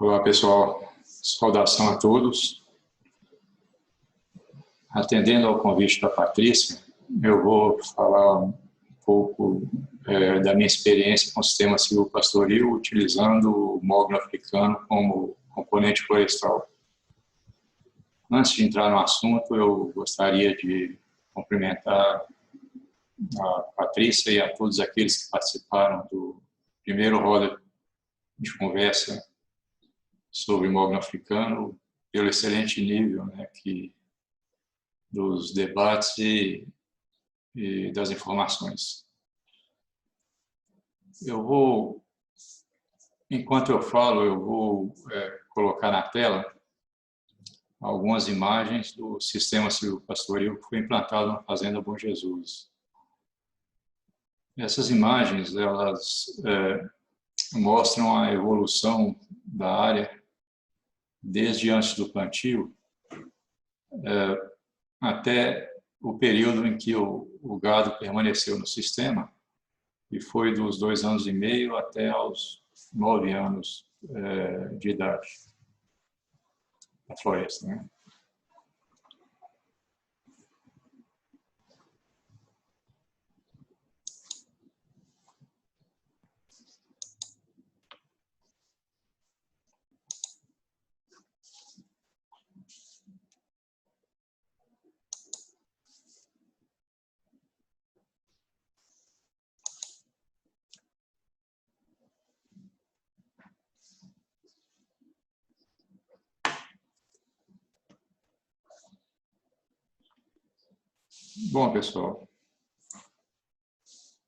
Olá, pessoal. Saudação a todos. Atendendo ao convite da Patrícia, eu vou falar um pouco da minha experiência com o sistema silvopastoril, utilizando o mogno africano como componente florestal. Antes de entrar no assunto, eu gostaria de cumprimentar a Patrícia e a todos aqueles que participaram do primeiro roda de conversa sobre mogno africano, pelo excelente nível, né, dos debates e das informações. Enquanto eu falo, eu vou colocar na tela algumas imagens do sistema silvopastoril que foi implantado na Fazenda Bom Jesus. Essas imagens, elas mostram a evolução da área desde antes do plantio até o período em que o gado permaneceu no sistema, e foi dos 2 anos e meio até aos 9 anos de idade da floresta, né? Bom, pessoal,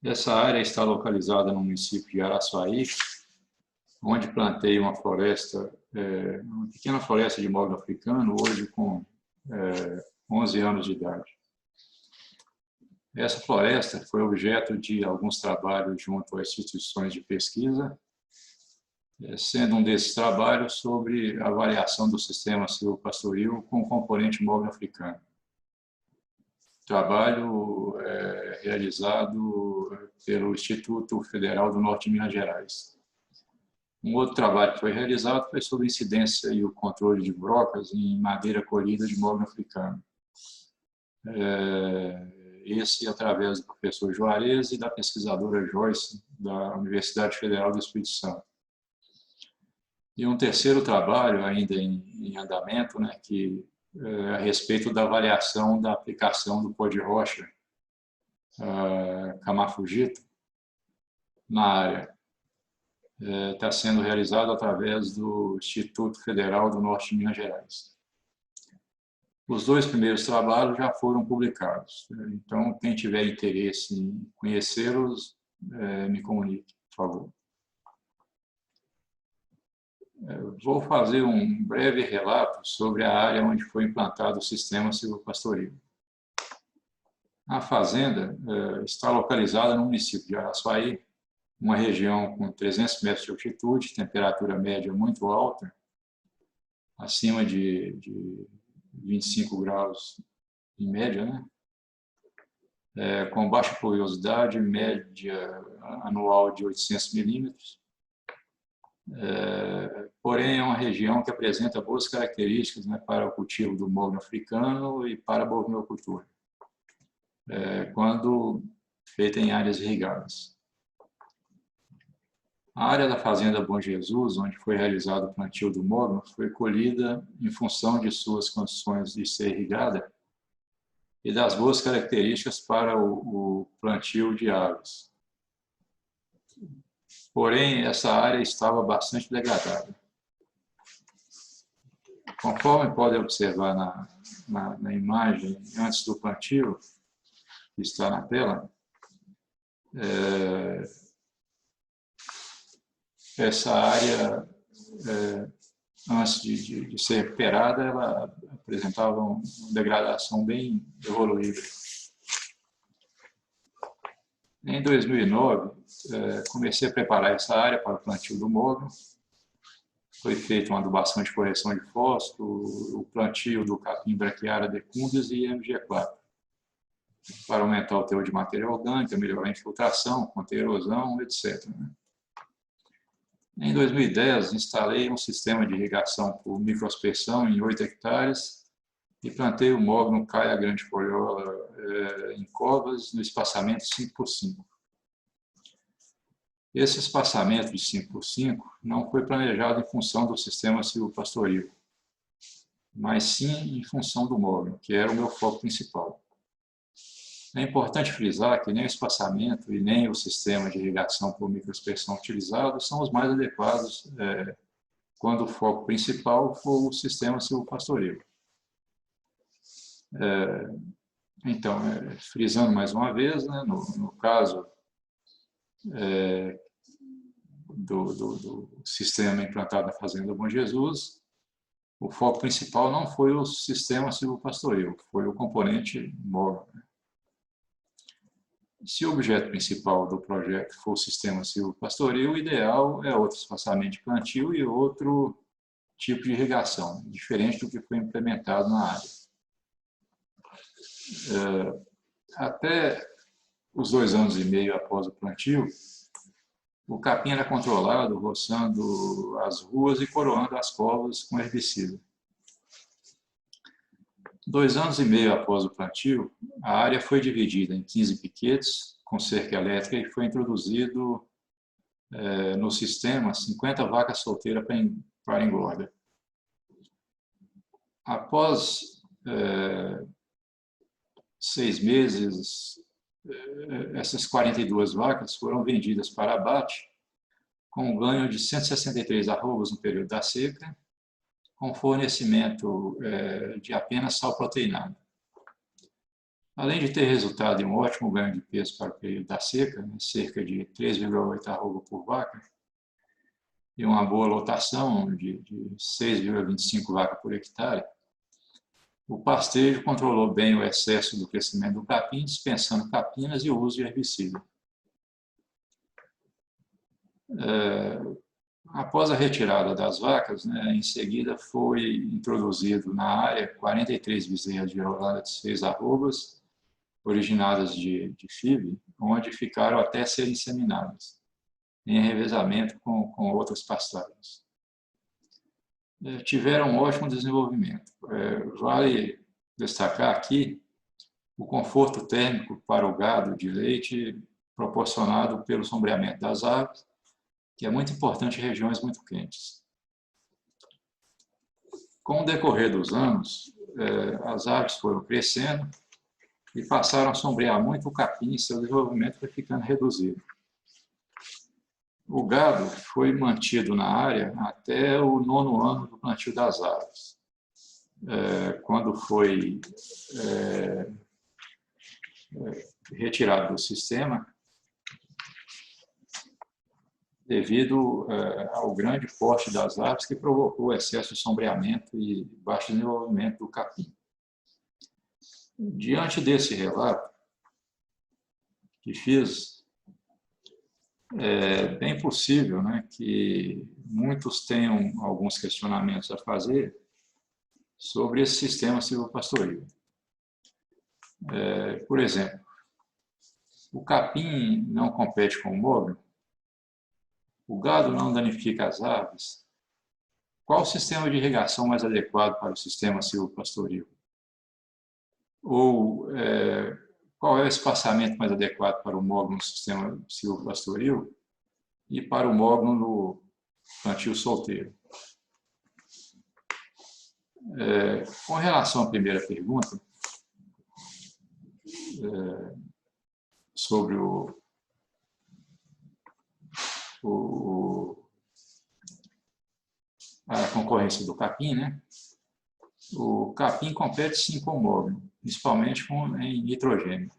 essa área está localizada no município de Araçuaí, onde plantei uma floresta, uma pequena floresta de mogno africano, hoje com 11 anos de idade. Essa floresta foi objeto de alguns trabalhos junto às instituições de pesquisa, sendo um desses trabalhos sobre a avaliação do sistema silvopastoril com o componente mogno africano. Trabalho realizado pelo Instituto Federal do Norte de Minas Gerais. Um outro trabalho que foi realizado foi sobre a incidência e o controle de brocas em madeira colhida de mogno africano. Esse através do professor Juarez e da pesquisadora Joyce, da Universidade Federal do Espírito Santo. E um terceiro trabalho, ainda em andamento, né, a respeito da avaliação da aplicação do pó de rocha camafugito na área. Está sendo realizado através do Instituto Federal do Norte de Minas Gerais. Os 2 primeiros trabalhos já foram publicados, então quem tiver interesse em conhecê-los, me comunique, por favor. Vou fazer um breve relato sobre a área onde foi implantado o sistema silvopastoril. A fazenda está localizada no município de Araçuaí, uma região com 300 metros de altitude, temperatura média muito alta, acima de 25 graus em média, né? Com baixa pluviosidade, média anual de 800 milímetros. Porém, é uma região que apresenta boas características, né, para o cultivo do mogno africano e para a bovinocultura, quando feita em áreas irrigadas. A área da Fazenda Bom Jesus, onde foi realizado o plantio do mogno, foi colhida em função de suas condições de ser irrigada e das boas características para o plantio de aves. Porém, essa área estava bastante degradada. Conforme podem observar na imagem antes do plantio, que está na tela, essa área, antes de ser recuperada, ela apresentava uma degradação bem evoluída. Em 2009, comecei a preparar essa área para o plantio do mogno. Foi feita uma adubação de correção de fósforo, o plantio do capim braquiária decumbens e MG4, para aumentar o teor de matéria orgânica, melhorar a infiltração, conter erosão, etc. Em 2010, instalei um sistema de irrigação por microaspersão em 8 hectares e plantei o mogno caia grandifoliola em covas no espaçamento 5 por 5. Esse espaçamento de 5 por 5 não foi planejado em função do sistema silvopastoril, mas sim em função do mogno, que era o meu foco principal. É importante frisar que nem o espaçamento e nem o sistema de irrigação por microaspersão utilizado são os mais adequados quando o foco principal for o sistema silvopastoril. Então, frisando mais uma vez, né, no caso do sistema implantado na Fazenda Bom Jesus, o foco principal não foi o sistema silvopastoril, foi o componente mogno. Se o objeto principal do projeto for o sistema silvopastoril, o ideal é outro espaçamento de plantio e outro tipo de irrigação, diferente do que foi implementado na área. Até os 2 anos e meio após o plantio, o capim era controlado, roçando as ruas e coroando as covas com herbicida. 2 anos e meio após o plantio, a área foi dividida em 15 piquetes com cerca elétrica e foi introduzido no sistema 50 vacas solteiras para engorda. Após 6 meses, essas 42 vacas foram vendidas para abate com um ganho de 163 arrobas no período da seca, com fornecimento de apenas sal proteinado. Além de ter resultado em um ótimo ganho de peso para o período da seca, né, cerca de 3,8 arroba por vaca, e uma boa lotação de 6,25 vacas por hectare, o pastejo controlou bem o excesso do crescimento do capim, dispensando capinas e o uso de herbicida. Após a retirada das vacas, né, em seguida foi introduzido na área 43 bezerras de Holanda de 6 arrobas, originadas de FIV, onde ficaram até serem inseminadas, em revezamento com outras pastagens. Tiveram um ótimo desenvolvimento. Vale destacar aqui o conforto térmico para o gado de leite proporcionado pelo sombreamento das aves, que é muito importante em regiões muito quentes. Com o decorrer dos anos, as aves foram crescendo e passaram a sombrear muito o capim e seu desenvolvimento foi ficando reduzido. O gado foi mantido na área até o 9º ano do plantio das aves, quando foi retirado do sistema devido ao grande porte das aves que provocou excesso de sombreamento e baixo desenvolvimento do capim. Diante desse relato que fiz, é bem possível, né, que muitos tenham alguns questionamentos a fazer sobre esse sistema silvopastoril. Por exemplo, o capim não compete com o mogno? O gado não danifica as aves? Qual o sistema de irrigação mais adequado para o sistema silvopastoril? Ou qual é o espaçamento mais adequado para o mogno no sistema silvopastoril e para o mogno no plantio solteiro? Com relação à primeira pergunta, sobre a concorrência do capim, né? O capim compete sim com o mogno, principalmente em nitrogênio.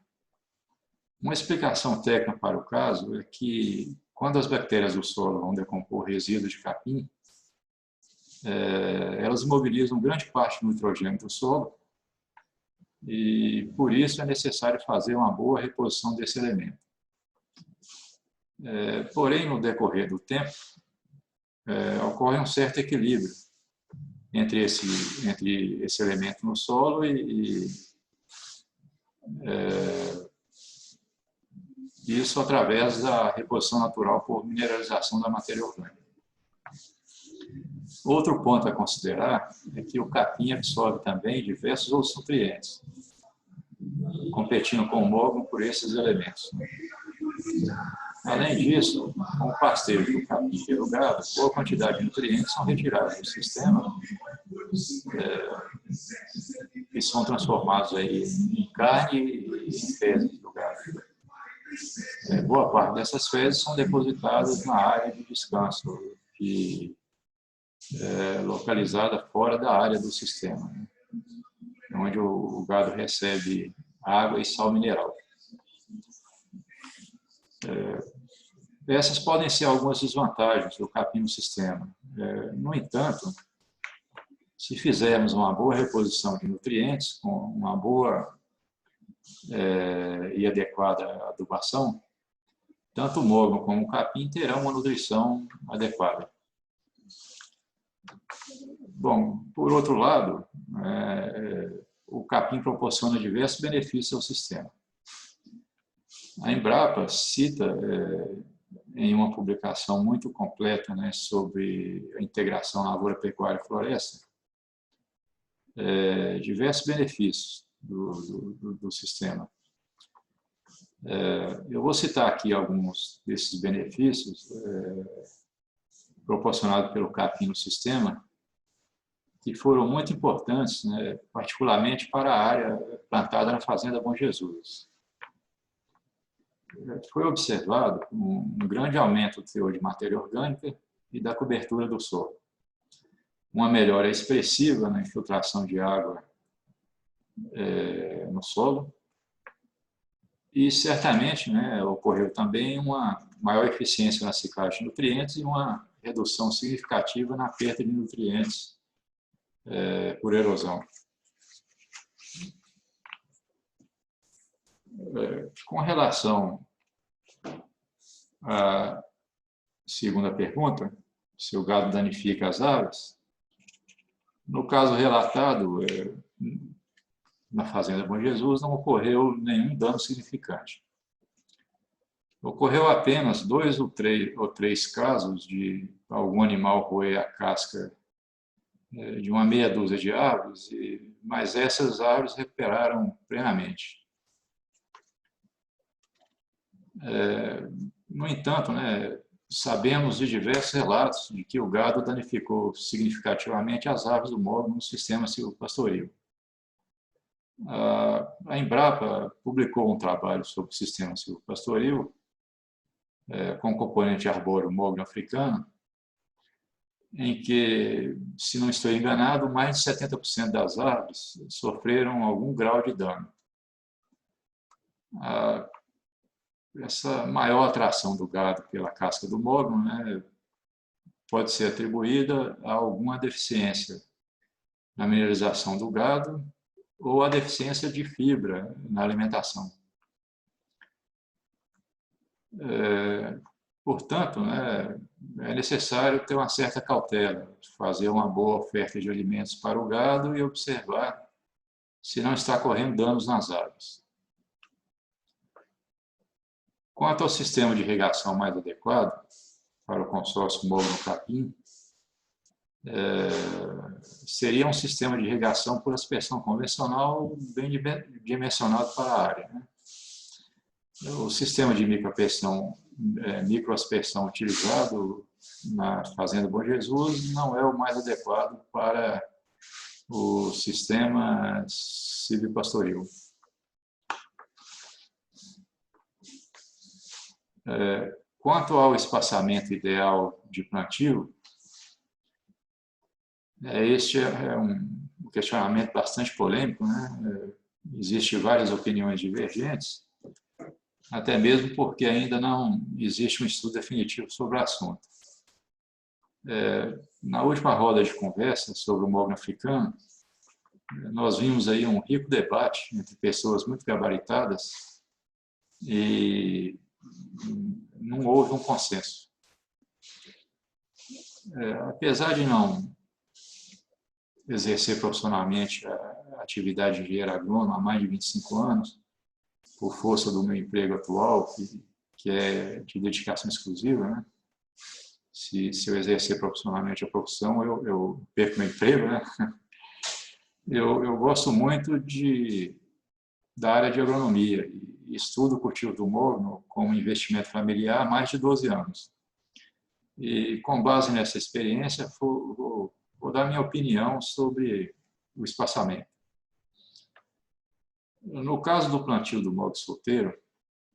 Uma explicação técnica para o caso é que, quando as bactérias do solo vão decompor resíduos de capim, elas mobilizam grande parte do nitrogênio do solo e, por isso, é necessário fazer uma boa reposição desse elemento. Porém, no decorrer do tempo, ocorre um certo equilíbrio entre esse elemento no solo e isso através da reposição natural por mineralização da matéria orgânica. Outro ponto a considerar é que o capim absorve também diversos outros nutrientes, competindo com o mogno por esses elementos. Além disso, com o pastejo do capim pelo gado, boa quantidade de nutrientes são retirados do sistema e são transformados aí em carne e em fezes do gado. Boa parte dessas fezes são depositadas na área de descanso, que é localizada fora da área do sistema, né? Onde o gado recebe água e sal mineral. Essas podem ser algumas desvantagens do capim no sistema. No entanto, se fizermos uma boa reposição de nutrientes, com uma boa e adequada adubação, tanto o mogno como o capim terão uma nutrição adequada. Bom, por outro lado, o capim proporciona diversos benefícios ao sistema. A Embrapa cita em uma publicação muito completa, né, sobre a integração lavoura, pecuária e floresta, diversos benefícios do sistema. Eu vou citar aqui alguns desses benefícios proporcionados pelo capim no sistema, que foram muito importantes, né, particularmente para a área plantada na Fazenda Bom Jesus. Foi observado um grande aumento do teor de matéria orgânica e da cobertura do solo, uma melhora expressiva na infiltração de água no solo e, certamente, né, ocorreu também uma maior eficiência na ciclagem de nutrientes e uma redução significativa na perda de nutrientes por erosão. Com relação à segunda pergunta, se o gado danifica as aves, no caso relatado na Fazenda Bom Jesus, não ocorreu nenhum dano significante. Ocorreu apenas 2 ou 3 casos de algum animal roer a casca de uma meia dúzia de árvores, mas essas árvores recuperaram plenamente. No entanto, né, sabemos de diversos relatos de que o gado danificou significativamente as aves do mogno no sistema silvopastoril. A Embrapa publicou um trabalho sobre o sistema silvopastoril com componente arbóreo mogno africano, em que, se não estou enganado, mais de 70% das árvores sofreram algum grau de dano. Essa maior atração do gado pela casca do mogno, né, pode ser atribuída a alguma deficiência na mineralização do gado ou a deficiência de fibra na alimentação. Portanto, né, é necessário ter uma certa cautela, fazer uma boa oferta de alimentos para o gado e observar se não está ocorrendo danos nas aves. Quanto ao sistema de irrigação mais adequado para o consórcio mogno-capim, seria um sistema de irrigação por aspersão convencional bem dimensionado para a área, né? O sistema de microaspersão utilizado na Fazenda Bom Jesus não é o mais adequado para o sistema silvopastoril. Quanto ao espaçamento ideal de plantio, este é um questionamento bastante polêmico, né? Existem várias opiniões divergentes, até mesmo porque ainda não existe um estudo definitivo sobre o assunto. Na última roda de conversa sobre o mogno africano, nós vimos aí um rico debate entre pessoas muito gabaritadas e não houve um consenso. Apesar de não exercer profissionalmente a atividade de engenheiro agrônomo há mais de 25 anos, por força do meu emprego atual, que é de dedicação exclusiva, né? se eu exercer profissionalmente a profissão, eu perco meu emprego, né? Eu gosto muito da área de agronomia e estudo o cultivo do mogno como investimento familiar há mais de 12 anos. E, com base nessa experiência, vou dar minha opinião sobre o espaçamento. No caso do plantio do mogno solteiro,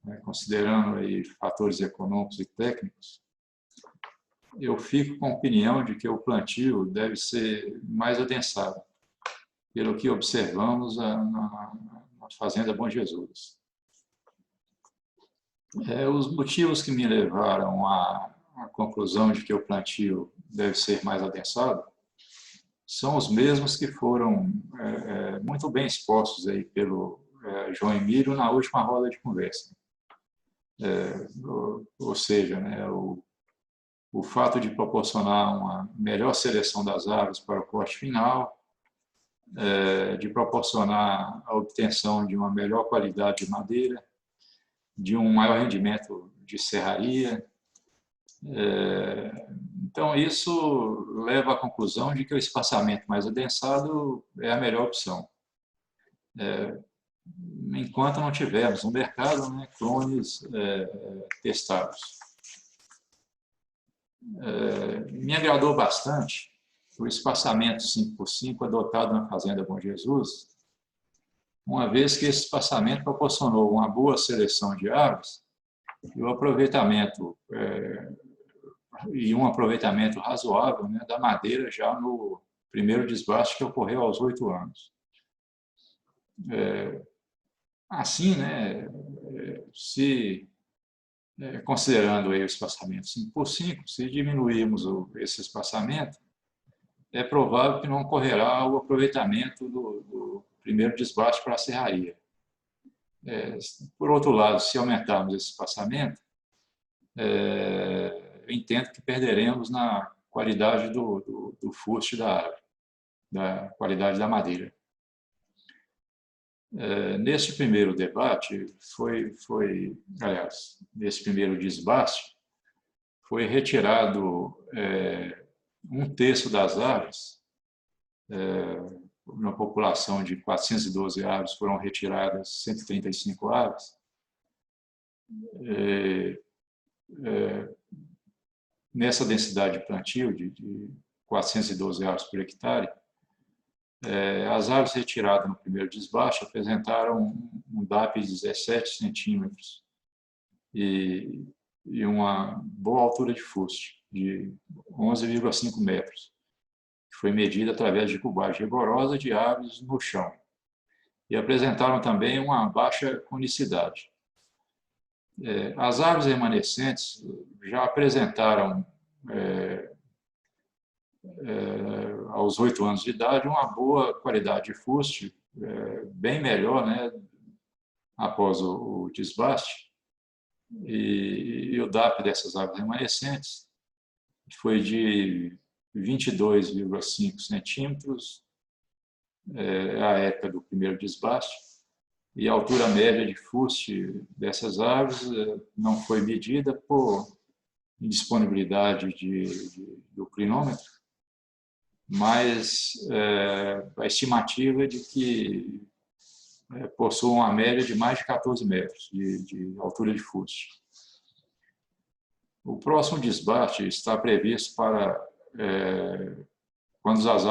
né, considerando aí fatores econômicos e técnicos, eu fico com a opinião de que o plantio deve ser mais adensado, pelo que observamos na Fazenda Bom Jesus. Os motivos que me levaram à conclusão de que o plantio deve ser mais adensado são os mesmos que foram muito bem expostos aí pelo João Emílio na última roda de conversa. Ou seja, né, o fato de proporcionar uma melhor seleção das árvores para o corte final, de proporcionar a obtenção de uma melhor qualidade de madeira, de um maior rendimento de serraria. Então, isso leva à conclusão de que o espaçamento mais adensado é a melhor opção. Enquanto não tivermos no mercado, né, clones testados. Me agradou bastante o espaçamento 5x5 adotado na Fazenda Bom Jesus, uma vez que esse espaçamento proporcionou uma boa seleção de árvores e um aproveitamento razoável, né, da madeira já no primeiro desbaste que ocorreu aos 8 anos. Assim, né, considerando aí o espaçamento 5x5, se diminuirmos esse espaçamento, é provável que não ocorrerá o aproveitamento do primeiro desbaste para a serraria. Por outro lado, se aumentarmos esse espaçamento, eu entendo que perderemos na qualidade do fuste da árvore, da qualidade da madeira. Neste primeiro debate, aliás, nesse primeiro desbaste, foi retirado 1/3 das árvores. Na população de 412 árvores foram retiradas 135 árvores. Nessa densidade de plantio de 412 árvores por hectare, as árvores retiradas no primeiro desbaste apresentaram um DAP de 17 centímetros e uma boa altura de fuste, de 11,5 metros, que foi medida através de cubagem rigorosa de árvores no chão. E apresentaram também uma baixa conicidade. As árvores remanescentes já apresentaram, aos 8 anos de idade, uma boa qualidade de fuste, bem melhor, né, após o desbaste. E o DAP dessas árvores remanescentes foi de 22,5 centímetros à época do primeiro desbaste, e a altura média de fuste dessas árvores não foi medida por indisponibilidade do clinômetro, mas a estimativa é de que possuam uma média de mais de 14 metros de altura de fuste. O próximo desbaste está previsto para quando as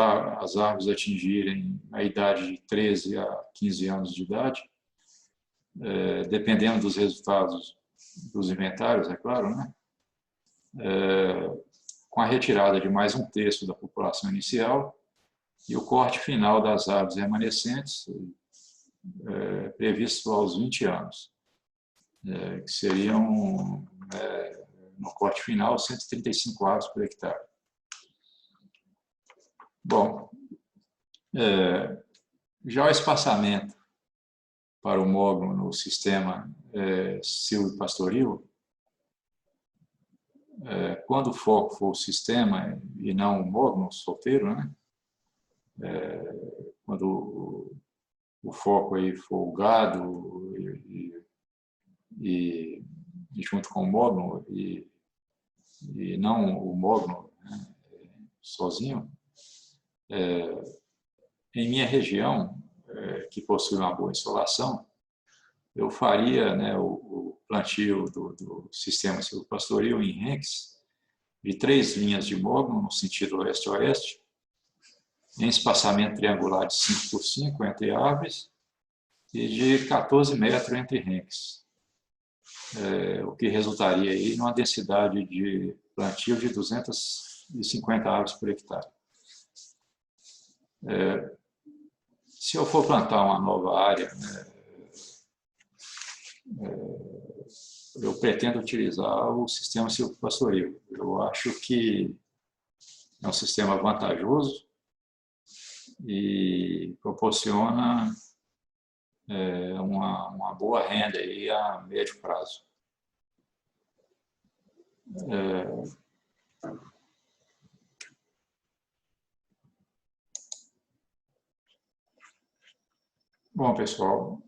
árvores atingirem a idade de 13 a 15 anos de idade, dependendo dos resultados dos inventários, é claro, né? Com a retirada de mais 1/3 da população inicial e o corte final das árvores remanescentes, previsto aos 20 anos, que seriam, no corte final, 135 árvores por hectare. Bom, já o espaçamento para o mogno no sistema silvopastoril, quando o foco for o sistema e não o mogno solteiro, né? Quando o foco aí for o gado e junto com o mogno, e e não o mogno, né, sozinho, em minha região, que possui uma boa insolação, eu faria, né, o plantio do sistema silvopastoril em renques de 3 linhas de mogno no sentido leste-oeste, em espaçamento triangular de 5 por 5 entre árvores e de 14 metros entre renques, o que resultaria aí numa densidade de plantio de 250 árvores por hectare. Se eu for plantar uma nova área, eu pretendo utilizar o sistema silvopastoril. Eu acho que é um sistema vantajoso e proporciona uma boa renda aí a médio prazo. Bom, pessoal,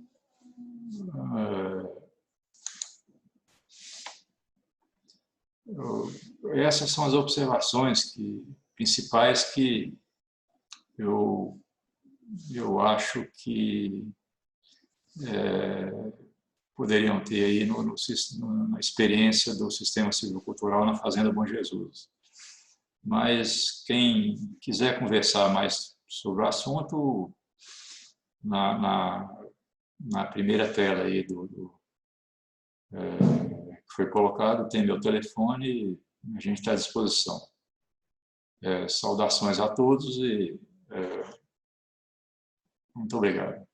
essas são as observações principais que eu acho que poderiam ter aí na experiência do sistema silvicultural na Fazenda Bom Jesus. Mas quem quiser conversar mais sobre o assunto, na primeira tela aí que foi colocado, tem meu telefone e a gente está à disposição. Saudações a todos e muito obrigado.